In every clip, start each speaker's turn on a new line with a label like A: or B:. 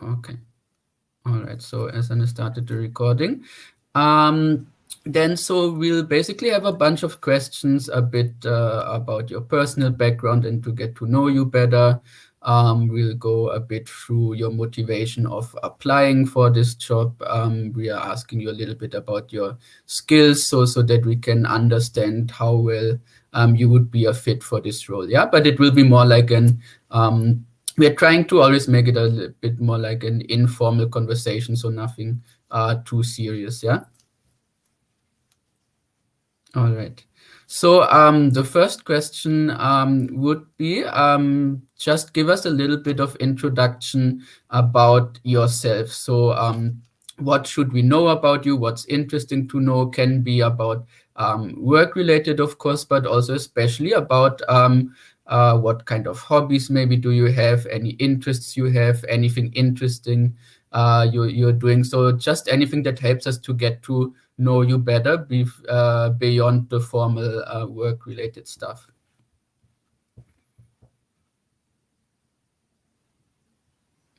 A: Okay. All right. So as I started the recording, um, then so we'll basically have a bunch of questions a bit about your personal background and to get to know you better. We'll go a bit through your motivation of applying for this job. We are asking you a little bit about your skills so that we can understand how well you would be a fit for this role. Yeah, but it will be more like an we are trying to always make it a little bit more like an informal conversation, so nothing too serious. Yeah. All right. So the first question would be just give us a little bit of introduction about yourself. So what should we know about you? What's interesting to know can be about work related, of course, but also especially about what kind of hobbies maybe do you have, any interests you have, anything interesting you're doing. So just anything that helps us to get to know you better beyond the formal work-related stuff.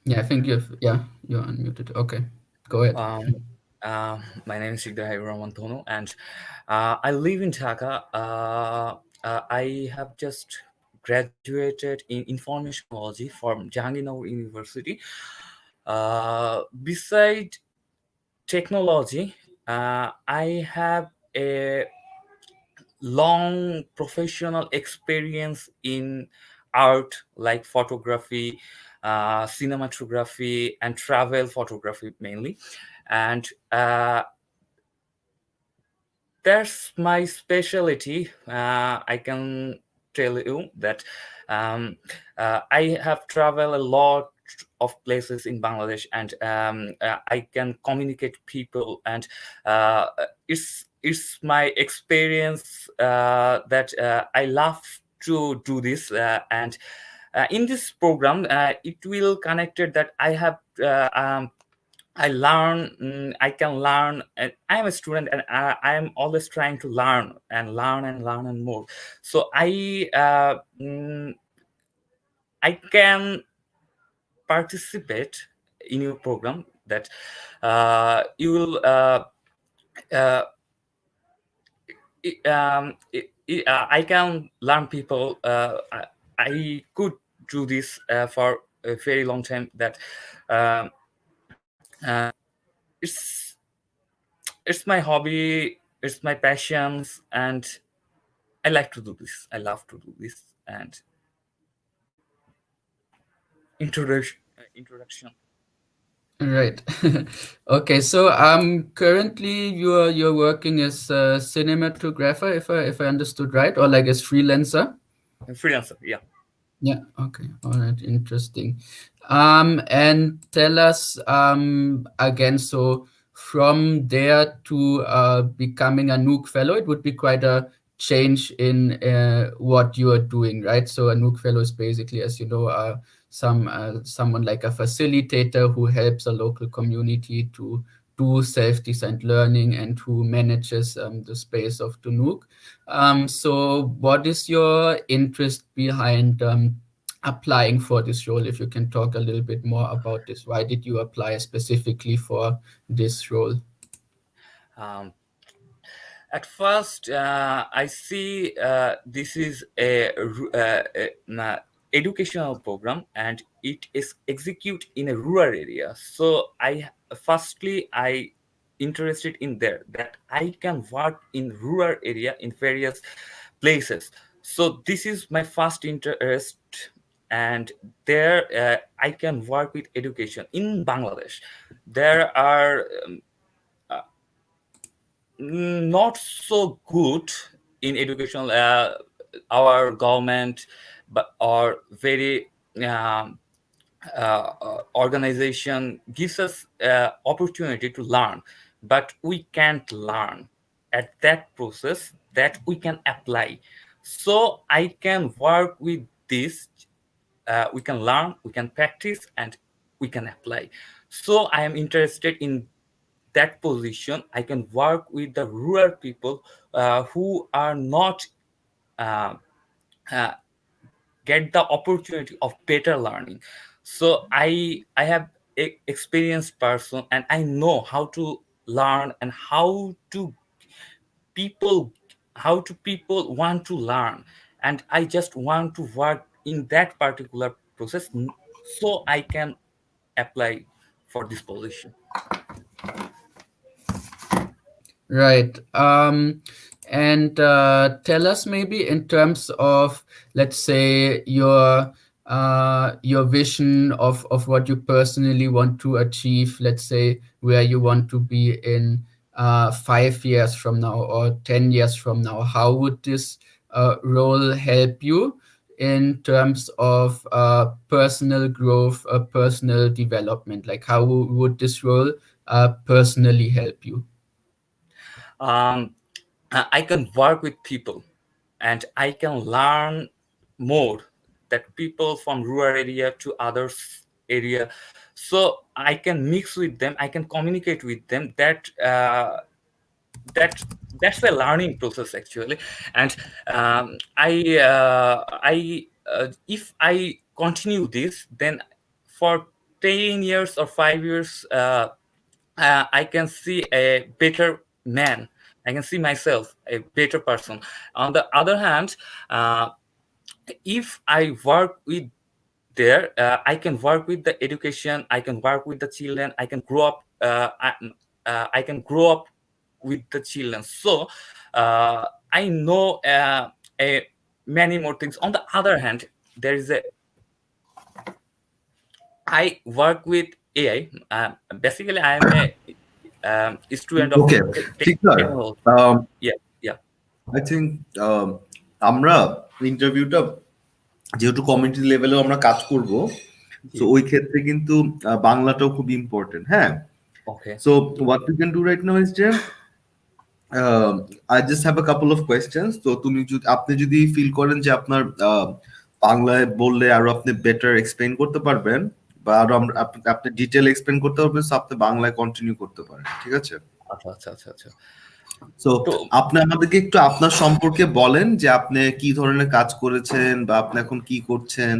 A: Yeah, I think you're unmuted. Okay, go ahead.
B: Um, my name is Sigdar Rahman Tono, and I live in Dhaka. I have just graduated in information technology from Jahangirnagar University. Beside technology, I have a long professional experience in art like photography, cinematography, and travel photography mainly. And that's my specialty. I can tell you that um, I have traveled a lot of places in Bangladesh, and I can communicate people, and uh, it's my experience that I love to do this, and in this program, it will connected that I have. I can learn. And I am a student, and I am always trying to learn and learn and learn and more. So I can participate in your program that you will. Uh, I can learn people. I could do this for a very long time. That um, uh, it's it's my hobby, it's my passions, and I like to do this. I love to do this. And introduction.
A: Right. Okay, so currently you're working as a cinematographer, if I understood right, or like as freelancer.
B: Freelancer, yeah.
A: Yeah, okay. All right, interesting. And tell us again, so from there to becoming a Nook Fellow, it would be quite a change in what you are doing, right? So a Nook Fellow is basically, as you know, someone like a facilitator who helps a local community to do self-designed learning and who manages the space of the Nook. So what is your interest behind applying for this role? If you can talk a little bit more about this. Why did you apply specifically for this role?
B: Um, at first, I see this is a educational program, and it is execute in a rural area. So I interested in there that I can work in rural area in various places. So this is my first interest, and there I can work with education in Bangladesh. There are not so good in education. Our government, but our very organization gives us opportunity to learn, but we can't learn at that process that we can apply. So I can work with this. We can learn, we can practice, and we can apply. So I am interested in that position. I can work with the rural people who are not uh, uh, get the opportunity of better learning. So I have experienced person, and I know how to learn and people how to people want to learn, and I just want to work in that particular process so I can apply for this position.
A: Right. And tell us maybe in terms of, let's say, your vision of what you personally want to achieve, let's say where you want to be in 5 years from now or 10 years from now. How would this role help you in terms of personal growth, personal development? Like how would this role personally help you?
B: um, I can work with people and I can learn more that people from rural area to others area, so I can mix with them, I can communicate with them. That's the learning process actually. And if I continue this, then for 10 years or 5 years, I can see a better man, I can see myself a better person. On the other hand, uh, if I work with there, I can work with the education, I can work with the children, I can grow up, I can grow up with the children. So I know many more things. On the other hand, there is a I work with AI. Basically, I am a student of
C: ওকে, ঠিক sir.
B: technology. Yeah, yeah.
C: I think আমরা ইন্টারভিউটা যেহেতু community লেভেলেও আমরা কাজ করব, তো ওই ক্ষেত্রে কিন্তু বাংলাটাও খুব ইম্পর্টেন্ট। হ্যাঁ,
B: Okay.
C: So what we can do right now is যে I just have a couple of questions. তো আপনি যদি ফিল করেন যে আপনার বাংলায় বললে আরো আপনি বেটার এক্সপ্লেইন করতে পারবেন বা আরো আপনি ডিটেল এক্সপ্লেইন করতে পারবেন, সো আপনি বাংলায় কন্টিনিউ করতে পারেন, ঠিক আছে?
B: আচ্ছা আচ্ছা আচ্ছা আচ্ছা।
C: সো আপনি আমাদেরকে একটু আপনার সম্পর্কে বলেন যে আপনি কি ধরনের কাজ করেছেন বা আপনি এখন কি করছেন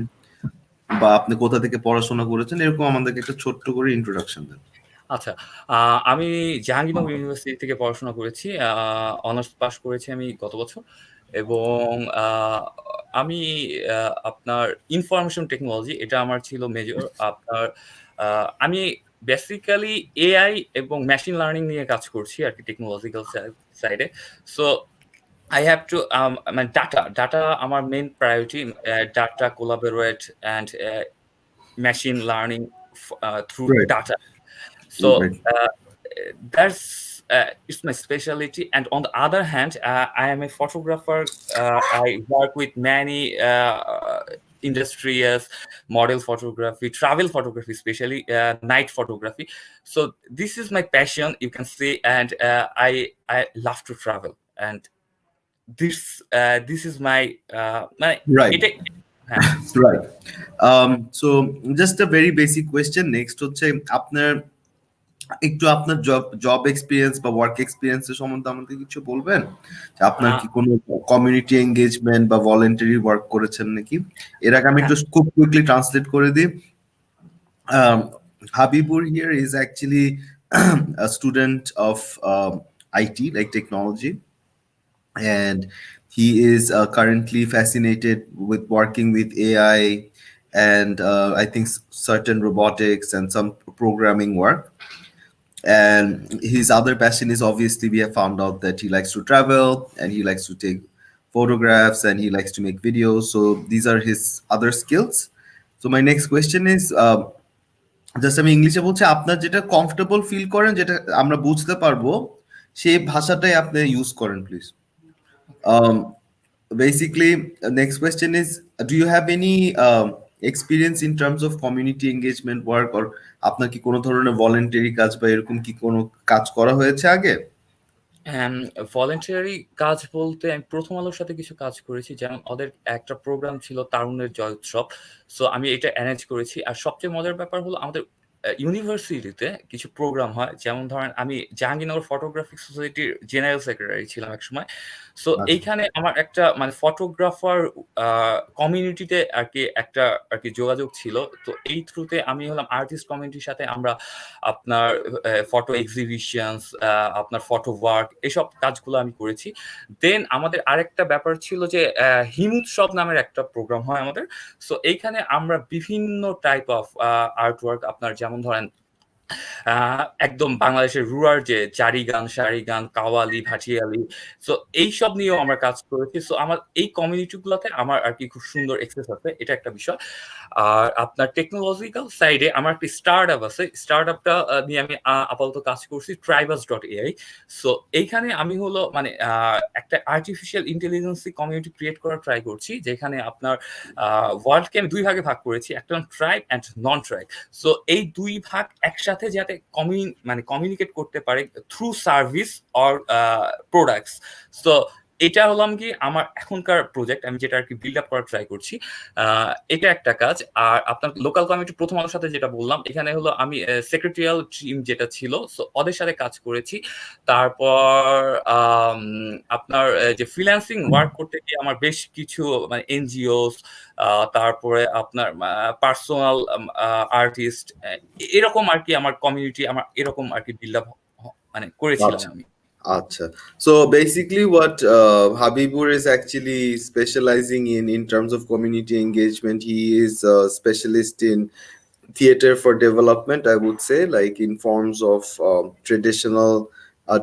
C: বা আপনি কোথা থেকে পড়াশোনা করেছেন, এরকম আমাদেরকে একটা ছোট্ট করে ইন্ট্রোডাকশন দেন।
B: আচ্ছা, আমি জাহাঙ্গীরনগর ইউনিভার্সিটি থেকে পড়াশোনা করেছি। অনার্স পাস করেছি আমি গত বছর, এবং আমি আপনার ইনফরমেশন টেকনোলজি এটা আমার ছিল মেজর। আপনার আমি বেসিক্যালি এআই এবং মেশিন লার্নিং নিয়ে কাজ করছি আরকি টেকনোলজিক্যাল সাইডে। সো I have to মানে ডাটা আমার main priority, data collaborate and machine learning through
C: Right.
B: data. So
C: Right.
B: that's it's my specialty. And on the other hand, I am a photographer. I work with many industries, model photography, travel photography, especially night photography. So this is my passion, you can see, and I love to travel. And this is my
C: Right.
B: হ্যাঁ।
C: Right. So just a very basic question next হচ্ছে আপনার একটু আপনার job experience বা work এক্সপিরিয়েন্সের সম্বন্ধে আমাদের কিছু বলবেন? আপনার কি কোনো কমিউনিটি এঙ্গেজমেন্ট বা ভলান্টারি ওয়ার্ক করেছেন নাকি? এর আগে আমি একটু খুব কুইকলি ট্রান্সলেট করে দিই। Habibur here is actually a student of IT, like technology, and he is currently fascinated with working with AI and I think certain robotics and some programming work. And his other passion is, obviously we have found out that he likes to travel and he likes to take photographs and he likes to make videos. So these are his other skills. So my next question is, just আমি ইংলিশে বলছি, আপনার যেটা comfortable feel করেন, যেটা আমরা বুঝতে পারবো, সেই ভাষাটাই আপনি ইউজ করেন please. Basically, next question is, do you have any experience in terms of community engagement work, or আপনার কি কোনো ধরনের ভলান্টারি কাজ বা এরকম কি কোনো কাজ করা হয়েছে আগে?
B: ভলান্টারি কাজ বলতে আমি প্রথম আলোর সাথে কিছু কাজ করেছি, যেমন ওদের একটা প্রোগ্রাম ছিল তারুণের জয় উৎসব। সো আমি এটা অ্যারেঞ্জ করেছি। আর সবচেয়ে মজার ব্যাপার হলো আমাদের ইউনিভার্সিটিতে কিছু প্রোগ্রাম হয়, যেমন ধরেন আমি জাহাঙ্গীরনগর ফটোগ্রাফিক সোসাইটির জেনারেল সেক্রেটারি ছিলাম একসময়। সো
C: আচ্ছা।
B: এইখানে আমার একটা মানে ফটোগ্রাফার কমিউনিটিতে আর কি একটা আর কি যোগাযোগ ছিল। তো এই থ্রুতে আমি হলাম আর্টিস্ট কমিউনিটির সাথে আমরা আপনার ফটো এক্সিবিশনস, আপনার ফটো ওয়ার্ক, এসব কাজগুলো আমি করেছি। দেন আমাদের আরেকটা ব্যাপার ছিল যে হিমুৎসব নামের একটা প্রোগ্রাম হয় আমাদের। সো এইখানে আমরা বিভিন্ন টাইপ অফ আর্ট ওয়ার্ক, আপনার যেমন ধরেন একদম বাংলাদেশের রুরাল যে জারি গান, শাড়ি গান, কাওয়ালি, ভাটিয়ালি, সো এইসব নিয়েও আমরা কাজ করেছি। সো আমার এই কমিউনিটি গুলোতে আমার আর কি খুব সুন্দর এক্সেস আছে, এটা একটা বিষয়। আর আপনার টেকনোলজিক্যাল সাইডে আমার একটি স্টার্ট আপ আছে, স্টার্ট আপটা নিয়ে আমি আপাতত কাজ করছি, tribus.ai। সো এইখানে আমি হলো মানে একটা আর্টিফিশিয়াল ইন্টেলিজেন্সি কমিউনিটি ক্রিয়েট করার ট্রাই করছি, যেখানে আপনার ওয়ার্ল্ডকে আমি দুই ভাগে ভাগ করেছি, একটা tribe and non tribe. So এই দুই ভাগ একসাথে যাতে মানে কমিউনিকেট করতে পারে through service or products. So এটা হলাম কি আমার এখনকার প্রজেক্ট, আমি যেটা আর কি বিল্ড আপ করার ট্রাই করছি। এটা একটা কাজ। আর আপনার লোকাল কমিউনিটি প্রথম আলোর সাথে যেটা বললাম, এখানে হলো আমি সেক্রেটারিয়াল টিম যেটা ছিল, সো ওদের সাথে কাজ করেছি। তারপর আপনার যে ফ্রিল্যান্সিং ওয়ার্ক করতে গিয়ে আমার বেশ কিছু মানে এনজিওস, তারপরে আপনার পার্সোনাল আর্টিস্ট, এরকম আর কি আমার কমিউনিটি, আমার এরকম আর কি বিল্ড আপ মানে করেছিলাম
C: আচ্ছা।
B: আমি।
C: Acha. So basically, what Habibur is actually specializing in terms of community engagement, he is a specialist in theater for development, I would say, like in forms of traditional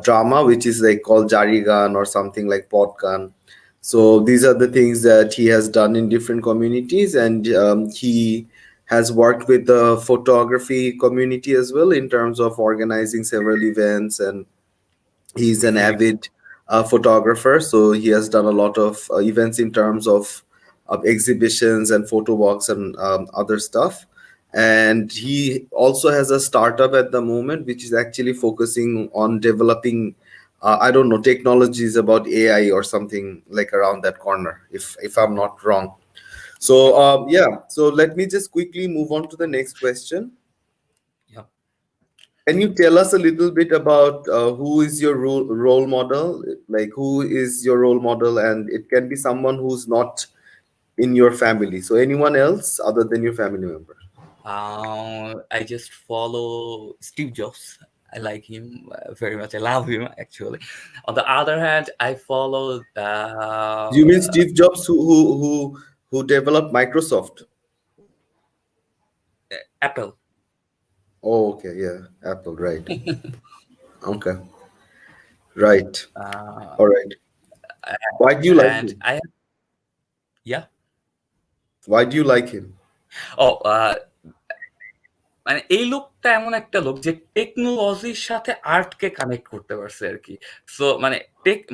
C: drama, which is like called jarigan or something like potgan. So these are the things that he has done in different communities, and he has worked with the photography community as well in terms of organizing several events, and he's an avid photographer, so he has done a lot of events in terms of exhibitions and photo walks and other stuff. And he also has a startup at the moment which is actually focusing on developing I don't know, technologies about AI or something like around that corner, if I'm not wrong. So yeah, so let me just quickly move on to the next question.
B: Yeah.
C: Can you tell us a little bit about who is your role model? Like, who is your role model? And it can be someone who's not in your family. So, anyone else other than your family member?
B: I just follow Steve Jobs. I like him very much. I love him actually. On the other hand, I follow
C: You mean Steve Jobs, who developed Microsoft?
B: Apple.
C: Oh, okay, yeah, Apple, right? Okay, right. All right. Why do you like
B: And
C: him?
B: yeah.
C: Why do you like him?
B: Oh, মানে এই লোকটা এমন একটা লোক যে টেকনোলজির সাথে আর্টকে connect করতে পারছে আর কি। সো মানে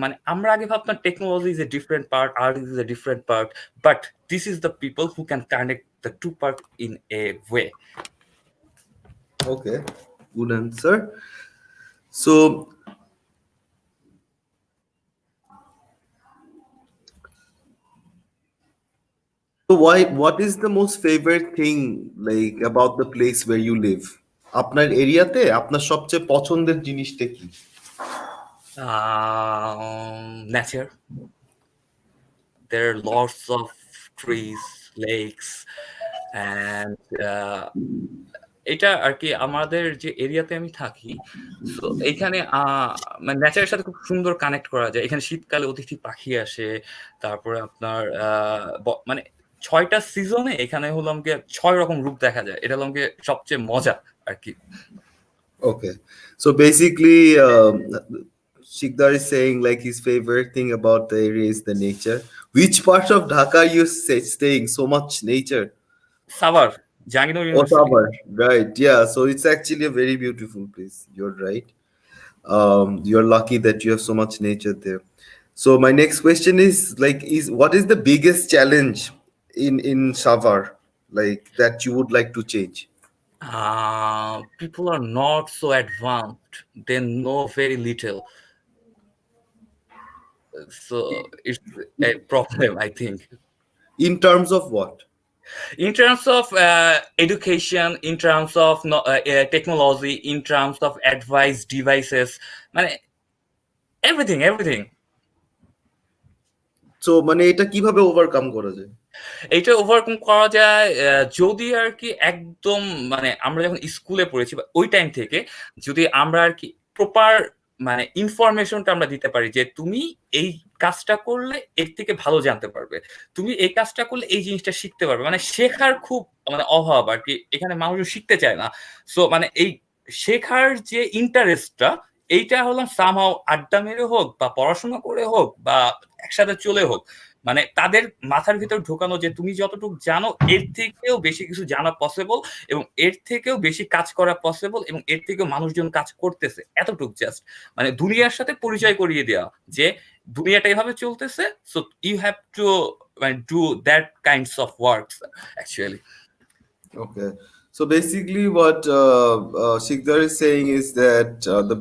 B: মানে আমরা আগে ভাবতাম technology is a different part, art is a different part, but this is the people who can connect the two part in a way.
C: Okay, good answer. So, what is the most favorite thing like about the place where you live? আপনার এরিয়াতে আপনার সবচেয়ে পছন্দের জিনিসটা কি?
B: Nature. There are lots of trees, lakes, and এটা আর কি আমাদের যে এরিয়াতে আমি থাকি, তো এখানে মানে ন্যাচারের সাথে খুব সুন্দর কানেক্ট করা যায়। এখানে শীতকালে অতিথি পাখি আসে, তারপরে আপনার মানে ৬টা সিজনে এখানে হলাম গিয়ে ৬ রকম রূপ দেখা যায়। এটা হলাম গিয়ে সবচেয়ে মজা আর কি।
C: Okay, so basically Shikdar is saying like his favorite thing about the area is the nature. Which part of Dhaka are you staying? So much nature.
B: Savar, Jahangirnagar university.
C: Ottawa, right? Yeah, so it's actually a very beautiful place. You're right. You're lucky that you have so much nature there. So my next question is like, is what is the biggest challenge in Savar, like that you would like to change?
B: People are not so advanced. They know very little. So it's a problem, I think.
C: In terms of what?
B: In terms of education, in terms of technology, in terms of advice, devices, মানে everything.
C: So মানে এটা কিভাবে overcome করা যায়?
B: এটা overcome করা যায় যদি আর কি একদম মানে আমরা যখন স্কুলে পড়েছি বা ওই টাইম থেকে যদি আমরা আর কি প্রপার মানে ইনফরমেশনটা আমরা দিতে পারি যে তুমি এই কাজটা করলে এর থেকে ভালো জানতে পারবে, তুমি এই কাজটা করলে এই জিনিসটা শিখতে পারবে, মানে শেখার খুব মানে অভাব আর কি, এখানে মানুষ শিখতে চায় না। সো মানে এই শেখার যে ইন্টারেস্টটা এইটা হলাম সামহাও আড্ডা মেরে হোক বা পড়াশোনা করে হোক বা একসাথে চলে হোক, মানে তাদের মাথার ভিতর ঢোকানো যে তুমি যতটুকু জানো এর থেকেও বেশি কিছু জানা পসিবল এবং এর থেকেও বেশি কাজ করা পসিবল এবং এর থেকেও মানুষজন কাজ করতেছে, এতটুকু জাস্ট মানে দুনিয়ার সাথে পরিচয় করিয়ে দেওয়া যে দুনিয়াটা এভাবে চলতেছে, সো ইউ হ্যাভ টু মানে do that kinds of works actually.
C: Okay. So basically, what Shikdar is saying is that the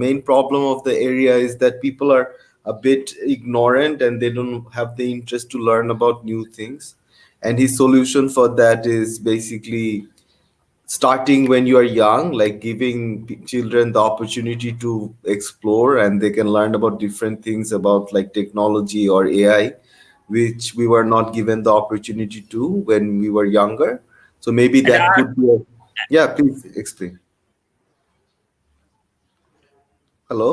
C: main problem of the area is that people are a bit ignorant and they don't have the interest to learn about new things. And his solution for that is basically starting when you are young, like giving children the opportunity to explore and they can learn about different things about like technology or AI, which we were not given the opportunity to when we were younger. So maybe
B: And
C: that could be a, yeah, please explain. Hello?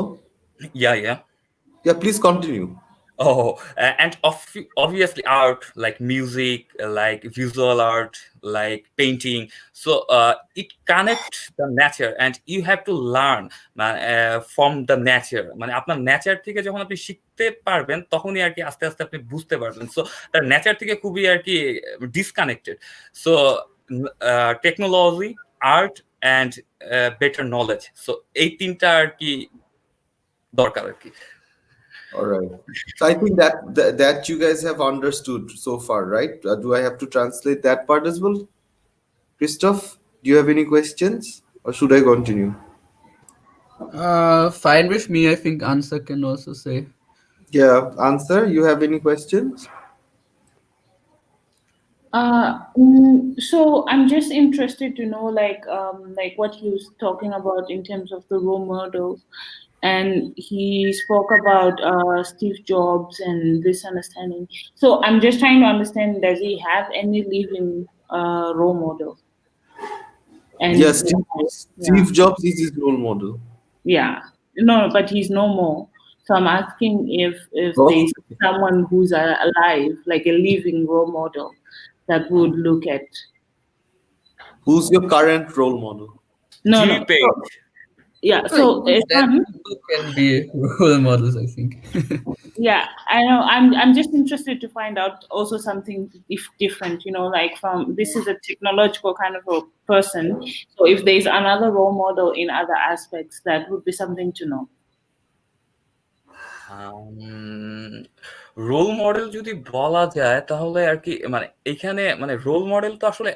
B: yeah.
C: Yeah, please continue.
B: Oh, and obviously art like music, like visual art, like painting. So it connects the nature, and you have to learn from the nature. মানে আপনার nature থেকে যখন আপনি শিখতে পারবেন তখনই আর কি আস্তে আস্তে আপনি বুঝতে পারবেন। সো তার নেচার থেকে খুবই আর কি disconnected. So technology, art and better knowledge, so এই তিনটা আর কি দরকার আর কি।
C: All right. So I think that you guys have understood so far, right? Do I have to translate that part as well? Christoph, do you have any questions or should I continue?
A: Fine with me. I think answer can also say.
C: Yeah, answer. You have any questions?
D: So I'm just interested to know, like what he was talking about in terms of the role models, and he spoke about Steve Jobs and this understanding. So I'm just trying to understand: does he have any living role model? And
C: Yes,
D: yeah,
C: Steve Jobs is his role model.
D: yeah, no, but he's no more. So I'm asking if
C: Oh.
D: there's someone who's alive, like a living role model, that would look at.
C: Who's your current role model?
D: No,
B: Jimmy
D: no.
B: Page.
D: Yeah, so
A: That can be role models, I think.
D: yeah, I know. I'm just interested to find out also something if different. Like from this is a technological kind of a person. So if there's another role model in other aspects, that would be something to know.
B: Role model যদি বলা যায় তাহলে আর কি মানে এখানে মানে role model তো আসলে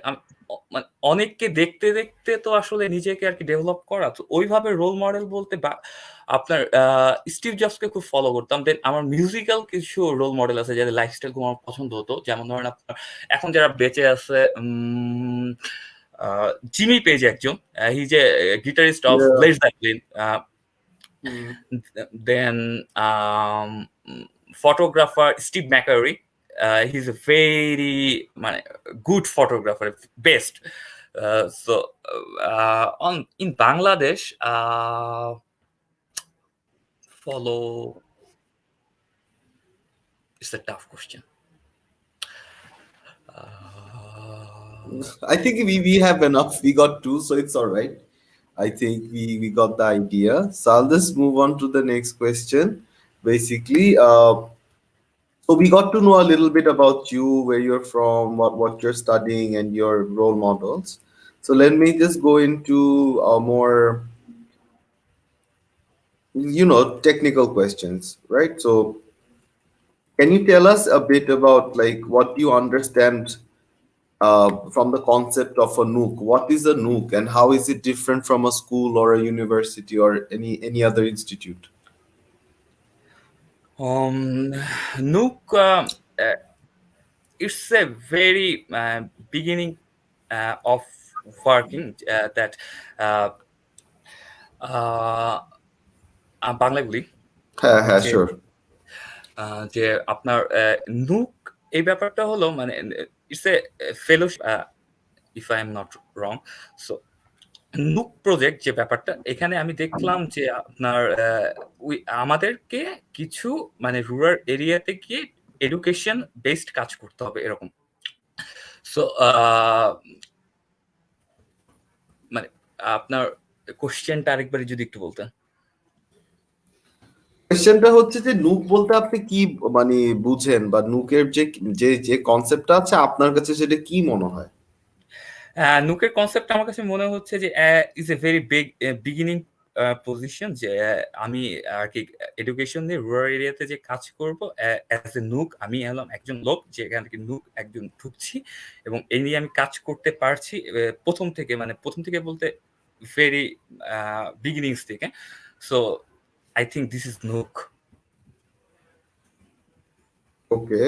B: মানে অনেককে দেখতে দেখতে তো আসলে নিজেকে আর কি ডেভেলপ করা, তো ওইভাবে রোল মডেল বলতে আপনার স্টিভ জবসকে খুব ফলো করতাম। দেন আমার মিউজিক্যাল কিছু রোল মডেল আছে যাদের লাইফস্টাইল খুব আমার পছন্দ হতো, যেমন ধরেন আপনার এখন যারা বেঁচে আছে জিমি পেজ একজন, হি যে guitarist of lead Zeppelin. Then photographer Steve McCurry, he's a very good photographer, best. So in Bangladesh, follow. It's a tough question.
C: I think we have enough. We got two, so it's all right. I think we got the idea. So I'll just move on to the next question. Basically, so we got to know a little bit about you, where you're from, what you're studying, and your role models. So let me just go into a more, technical questions, right? So can you tell us a bit about like what you understand from the concept of a NOOC? What is a NOOC, and how is it different from a school or a university or any other institute?
B: NOOC it's a very beginning of working that uh, uh, বাংলায় বলি
C: হ্যাঁ হ্যাঁ
B: যে
C: sure.
B: যে আপনার nook এই ব্যাপারটা হলো মানে it's a fellowship if I am not wrong. So nook project যে ব্যাপারটা এখানে আমি দেখলাম যে আপনার আমাদেরকে কিছু মানে রুরাল এরিয়াতে গিয়ে এডুকেশন বেসড কাজ করতে হবে এরকম। সো মানে আপনার কোশ্চেনটা আরেকবার যদি একটু বলতেন।
C: কোয়েশ্চেনটা হচ্ছে যে নুক বলতে আপনি কি মানে বুঝেন, বা নুকের যে যে যে কনসেপ্টটা আছে আপনার কাছে সেটা কি মনে হয়?
B: নুকের কনসেপ্ট আমার কাছে মনে হচ্ছে যে is a very big beginning position, যে আমি আর কি এডুকেশন নিয়ে রুরাল এরিয়াতে যে কাজ করব অ্যাজ এ নুক। আমি হলাম একজন লোক যে এখান থেকে নুক একজন ঢুকছি এবং এই নিয়ে আমি কাজ করতে পারছি প্রথম থেকে, মানে প্রথম থেকে বলতে ভেরি বিগিনিংস থেকে। So I think this is nook.
C: Okay,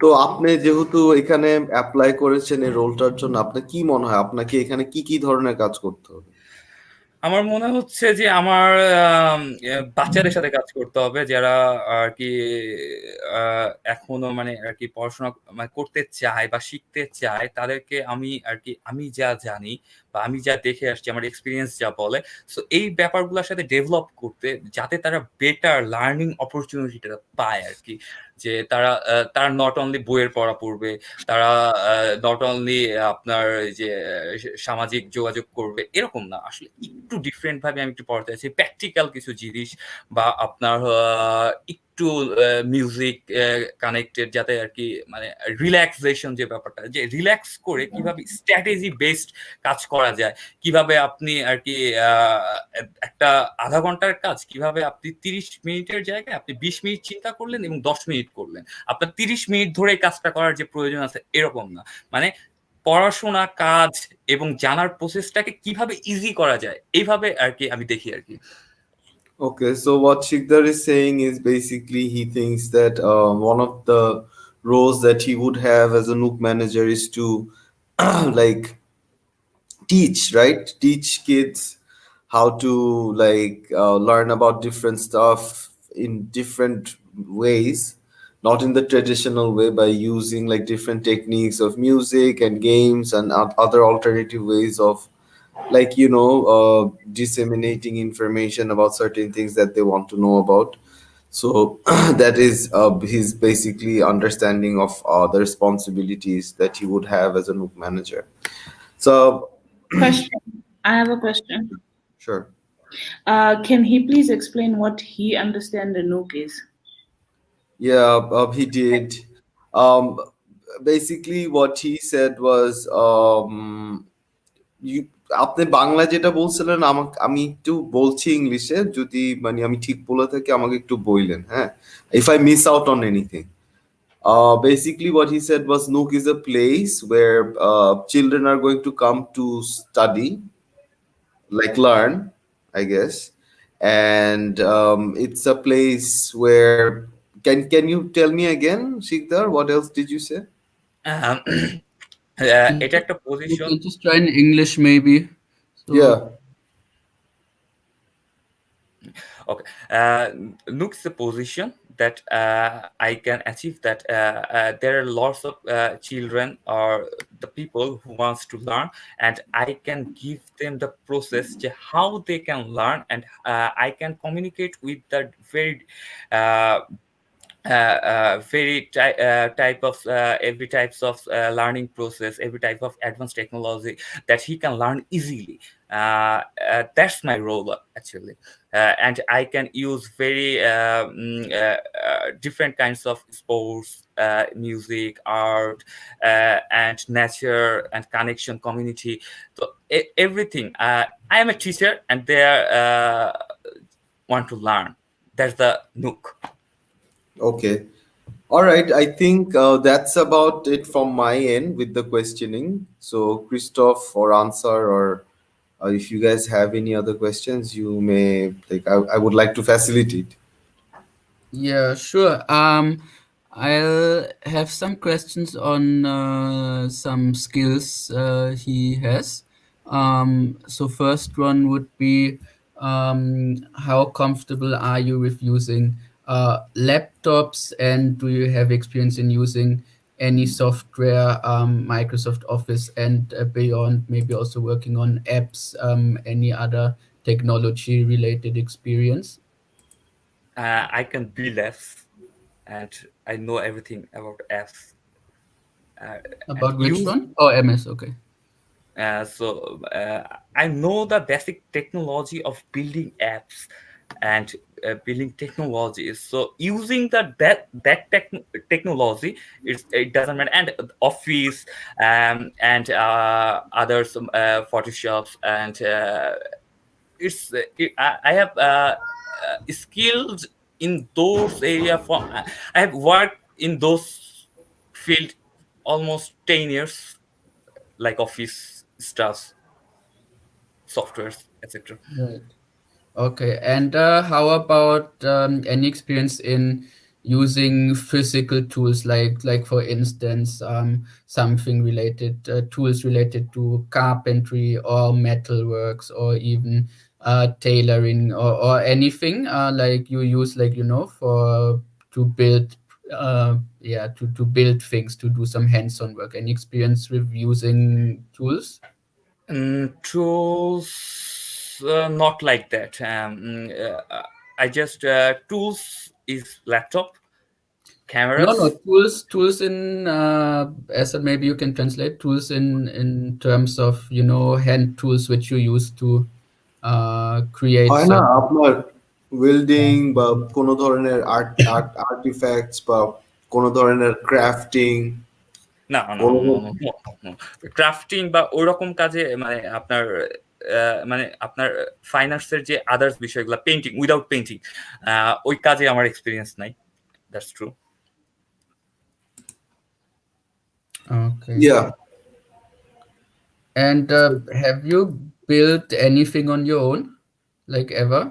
C: তো আপনি যেহেতু এখানে অ্যাপ্লাই করেছেন এই রোলটার জন্য, আপনার কি মনে হয় আপনাকে এখানে কি কি ধরনের কাজ করতে হবে?
B: আমার মনে হচ্ছে যে আমার বাচ্চাদের সাথে কাজ করতে হবে যারা আর কি এখনো মানে আর কি পড়াশোনা মানে করতে চায় বা শিখতে চায়। তাদেরকে আমি আর কি আমি যা জানি বা আমি যা দেখে আসছি, আমার এক্সপিরিয়েন্স যা বলে, সো এই ব্যাপারগুলোর সাথে ডেভেলপ করতে, যাতে তারা বেটার লার্নিং অপরচুনিটিটা পায় আর কি। যে তারা তারা নট অনলি বইয়ের পড়া পড়বে, তারা নট অনলি আপনার এই যে সামাজিক যোগাযোগ করবে এরকম না। আসলে একটু ডিফারেন্ট ভাবে আমি একটু পড়াতে চাইছি, প্র্যাকটিক্যাল কিছু জিনিস বা আপনার একটু মিউজিক কানেক্টেড, যাতে আর কি মানে রিল্যাক্সেশন যে ব্যাপারটা, যে রিল্যাক্স করে কিভাবে স্ট্র্যাটেজি বেসড কাজ করা যায়, কিভাবে আপনি আর কি একটা আধা ঘন্টার কাজ কিভাবে আপনি 30 মিনিটের জায়গায় আপনি 20 মিনিট চিন্তা করলেন এবং 10 মিনিট করলেন, আপনার 30 মিনিট ধরে এই কাজটা করার যে প্রয়োজন আছে এরকম না। মানে পড়াশোনা, কাজ এবং জানার প্রসেসটাকে কিভাবে ইজি করা যায় এইভাবে আর কি আমি দেখি আর কি।
C: Okay, so what Shikdar is saying is basically he thinks that one of the roles that he would have as a Nook manager is to like teach, right? Teach kids how to like learn about different stuff in different ways, not in the traditional way, by using like different techniques of music and games and other alternative ways of like disseminating information about certain things that they want to know about. So that is his basically understanding of the responsibilities that he would have as a Nook manager. So
D: Question. I have a question.
C: sure.
D: Can he please explain what he understand the Nook is?
C: Yeah, he did. Um, Basically, what he said was, আপনি বাংলা যেটা বলছিলেন আমাকে, আমি একটু বলছি ইংলিশে, যদি মানে আমি ঠিক বলে থাকি আমাকে একটু বললেন, হ্যাঁ, if I miss out on anything. Basically, what he said was Nook is a place where children are going to come to study, like learn, I guess, and it's a place where can you tell me again, Shikdar? What else did you say?
B: আহ, এটা একটা
A: You
B: position.
A: can just try in English, maybe. So,
C: Yeah.
B: Okay. Nook is a position that I can achieve that there are lots of children or the people who wants to learn, and I can give them the process how they can learn, and I can communicate with the very type of every types of learning process, every type of advanced technology that he can learn easily. That's my role actually, and I can use very different kinds of sports, music, art, and nature and connection community. So everything. I am a teacher, and they want to learn. That's the Nook.
C: Okay. All right. I think that's about it from my end with the questioning. So, Christoph or Ansar, or if you guys have any other questions, you may like. I would like to facilitate.
A: yeah, sure. I'll have some questions on some skills he has. So first one would be, how comfortable are you with using laptops, and do you have experience in using any software, Microsoft Office and beyond, maybe also working on apps, any other technology related experience?
B: I can build apps, and I know everything about apps. And
A: About which
B: use
A: one? Oh, MS, okay.
B: I know the basic technology of building apps and building technologies. So using technology, it doesn't matter. And Office, and others, Photoshops, and I have skills in those area. I have worked in those field almost 10 years, like Office stuff, softwares, etc.
A: Right. Okay. And how about any experience in using physical tools, like for instance, something related, tools related to carpentry or metalworks, or even tailoring, or anything like you use, like, for to build, yeah, to build things, to do some hands-on work. Any experience with using tools?
B: Tools, not like that. I just tools is laptop,
A: No, no,
B: cameras.
A: tools in, as maybe you can translate tools in terms of, hand tools which you use to create
C: হয় না
A: some.
C: আপনার welding বা কোনো ধরনের artefacts বা কোনো ধরনের crafting
B: না, না,
C: কোনো
B: না, না, না, ক্রাফটিং বা ওইরকম কাজে, মানে আপনার মানে আপনার ফাইন্যান্সের যে আদার্স বিষয়গুলো, পেইন্টিং, উইদাউট পেইন্টিং, ওই কাজে আমার এক্সপিরিয়েন্স নাই। That's true.
A: Okay.
C: Yeah
A: And have you built anything on your own, like ever?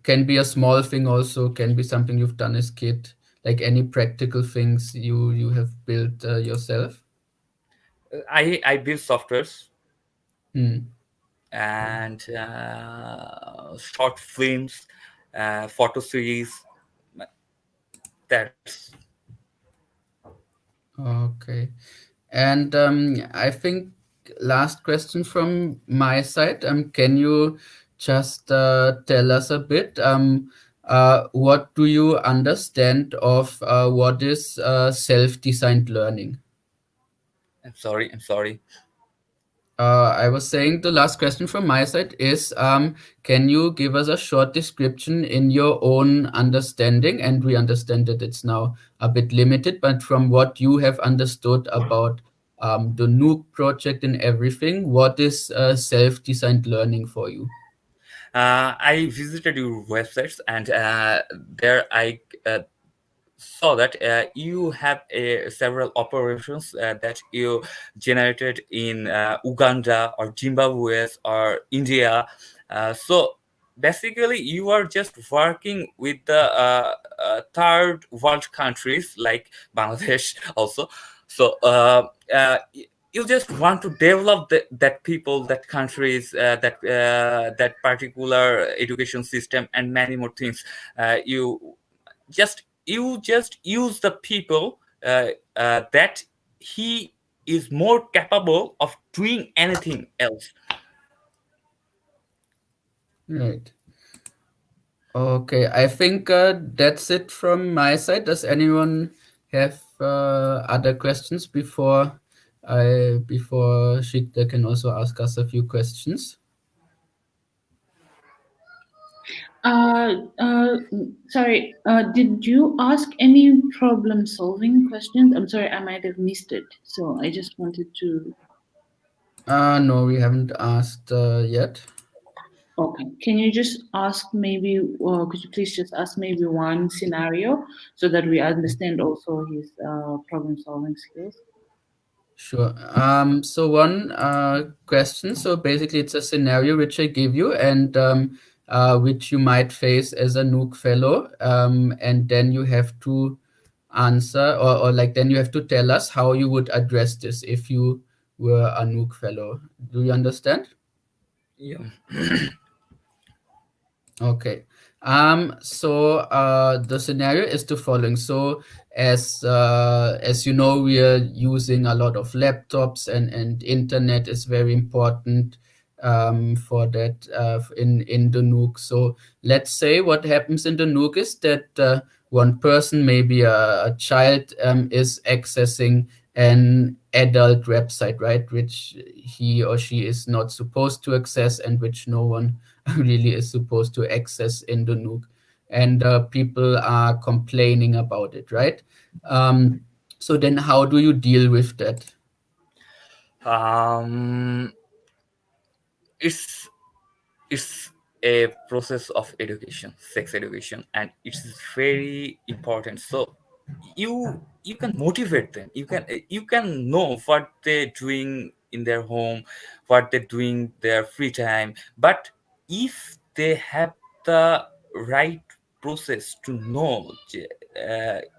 A: Can be a small thing also, can be something you've done as kid, like any practical things you have built yourself.
B: I build softwares
A: Hmm.
B: and short films, photo series. That's
A: Okay. And I think last question from my side. Can you just tell us a bit, what do you understand of what is self-designed learning?
B: I'm sorry.
A: I was saying the last question from my side is, can you give us a short description in your own understanding? And we understand that it's now a bit limited, but from what you have understood about the Nook project and everything, what is self-designed learning for you?
B: I visited your websites, and there I saw that you have several operations that you generated in Uganda or Zimbabwe or India. So basically, you are just working with the third world countries like Bangladesh also. So you just want to develop that people, that countries, that particular education system, and many more things. You just use the people that he is more capable of doing anything else.
A: Right. Okay, I think that's it from my side. Does anyone have other questions before Shikta can also ask us a few questions?
D: Sorry, did you ask any problem solving questions? I'm sorry, I might have missed it. So I just wanted to.
A: No, we haven't asked yet.
D: Okay, can you just ask maybe, could you please just ask maybe one scenario so that we understand also his problem solving skills?
A: Sure. So one question. So basically, it's a scenario which I give you, and which you might face as a Nook fellow, and then you have to answer, or like then you have to tell us how you would address this if you were a Nuuk fellow. Do you understand?
B: Yeah.
A: Okay. So the scenario is the following. So as you know, we are using a lot of laptops, and internet is very important for that in the Nuuk. So let's say what happens in the Nuuk is that one person, maybe a child, is accessing an adult website, right, which he or she is not supposed to access, and which no one really is supposed to access in the Nuuk. And people are complaining about it, right? So then how do you deal with that?
B: Um, it's it's a process of education, sex education, and it's very important. So you can motivate them. You can know what they're doing in their home, what they're doing their free time. But if they have the right process to know,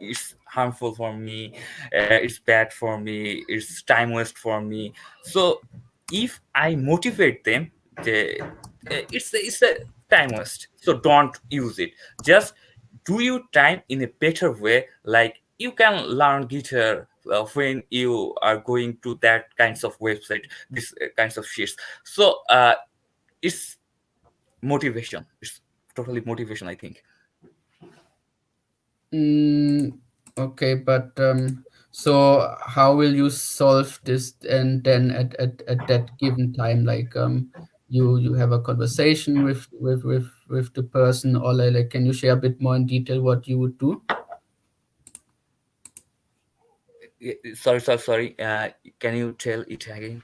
B: it's harmful for me, it's bad for me, it's time waste for me. So if I motivate them, they, it's a time waste, so don't use it. Just do your time in a better way. Like you can learn guitar when you are going to that kinds of website, this kinds of sheets. So it's motivation, it's totally motivation, I think.
A: Okay, but so how will you solve this, and then at that given time, like you have a conversation with the person, or like can you share a bit more in detail what you would do?
B: Sorry, can you tell it again?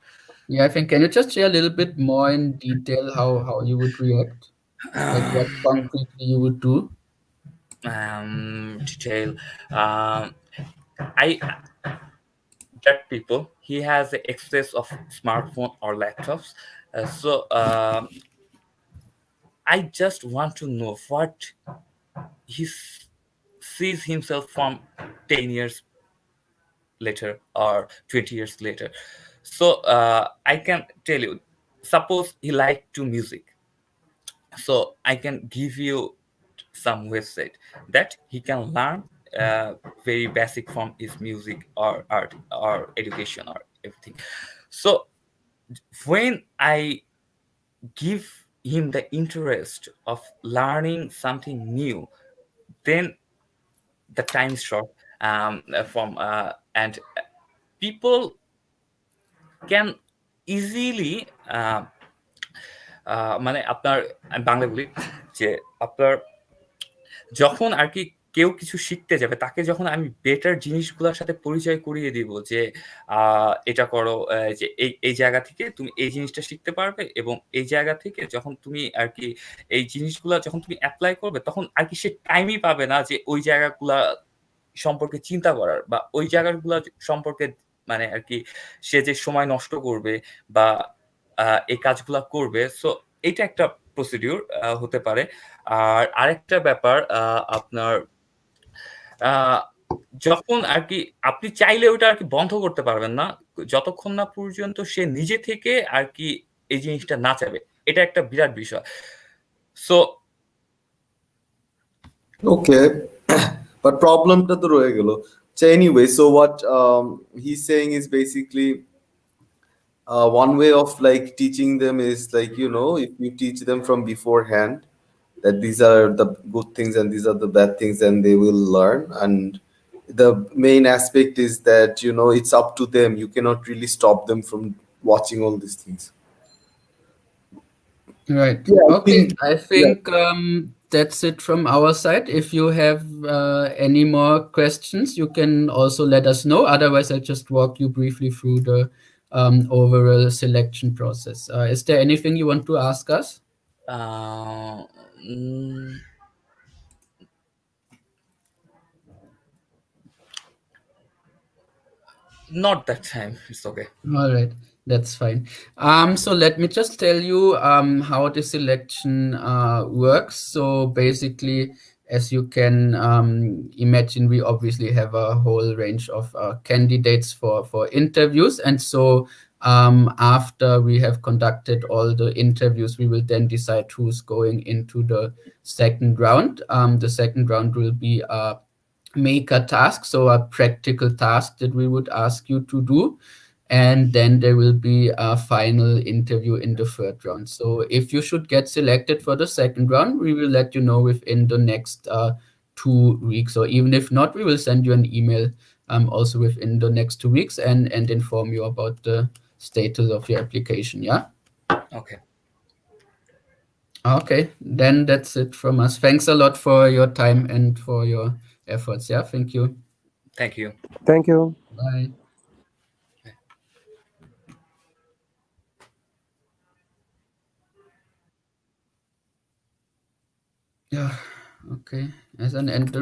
A: Yeah, I think, can you just share a little bit more in detail how you would react? Like what concretely you would do?
B: Detail. I That people, he has the excess of smartphone or laptops. So I just want to know what he sees himself from 10 years later or 20 years later. So I can tell you, suppose he liked to music, so I can give you some website that he can learn very basic from his music or art or education or everything. So when I give him the interest of learning something new, then the time is short. From And people can easily মানে আপনার, আমি বাংলা বলি যে আপনার যখন আর কি কেউ কিছু শিখতে যাবে, তাকে যখন আমি বেটার জিনিসগুলোর সাথে পরিচয় করিয়ে দিব যে এটা করো, যে এই জায়গা থেকে তুমি এই জিনিসটা শিখতে পারবে, এবং এই জায়গা থেকে যখন তুমি আর কি এই জিনিসগুলা যখন তুমি অ্যাপ্লাই করবে, তখন আর কি সে টাইমই পাবে না যে ওই জায়গাগুলা সম্পর্কে চিন্তা করার, বা ওই জায়গাগুলা সম্পর্কে মানে আর কি সে যে সময় নষ্ট করবে বা এই কাজগুলা করবে। সো এটা একটা প্রসিডিউর হতে পারে। আর আরেকটা ব্যাপার, আপনার যখন আর কি আপনি চাইলে ওটা আর কি বন্ধ করতে পারবেন না, যতক্ষণ না পর্যন্ত সে নিজে থেকে আর কি এই জিনিসটা না চাবে। এটা একটা বিরাট বিষয়। সো
C: Okay, but problemটা তো রয়ে গেল। So anyway, so what he's saying is basically one way of like teaching them is like, you know, if you teach them from beforehand that these are the good things and these are the bad things, and they will learn. And the main aspect is that, you know, it's up to them. You cannot really stop them from watching all these things.
A: Right.
C: Yeah,
A: Okay. I
C: yeah.
A: think that's it from our side. If you have any more questions, you can also let us know. Otherwise, I'll just walk you briefly through the overall selection process. Is there anything you want to ask us?
B: Not that time, it's okay.
A: All right, that's fine. So let me just tell you how the selection works. So basically, as you can imagine, we obviously have a whole range of candidates for interviews. And so after we have conducted all the interviews, we will then decide who's going into the second round. The second round will be a maker task, so a practical task that we would ask you to do. And then there will be a final interview in the third round. So if you should get selected for the second round, we will let you know within the next 2 weeks. Or even if not, we will send you an email also within the next 2 weeks and inform you about the status of your application. Yeah.
B: Okay.
A: Okay, then that's it from us. Thanks a lot for your time and for your efforts. Yeah, thank you.
B: Thank you.
E: Thank you.
A: Bye. Yeah, okay. As an end.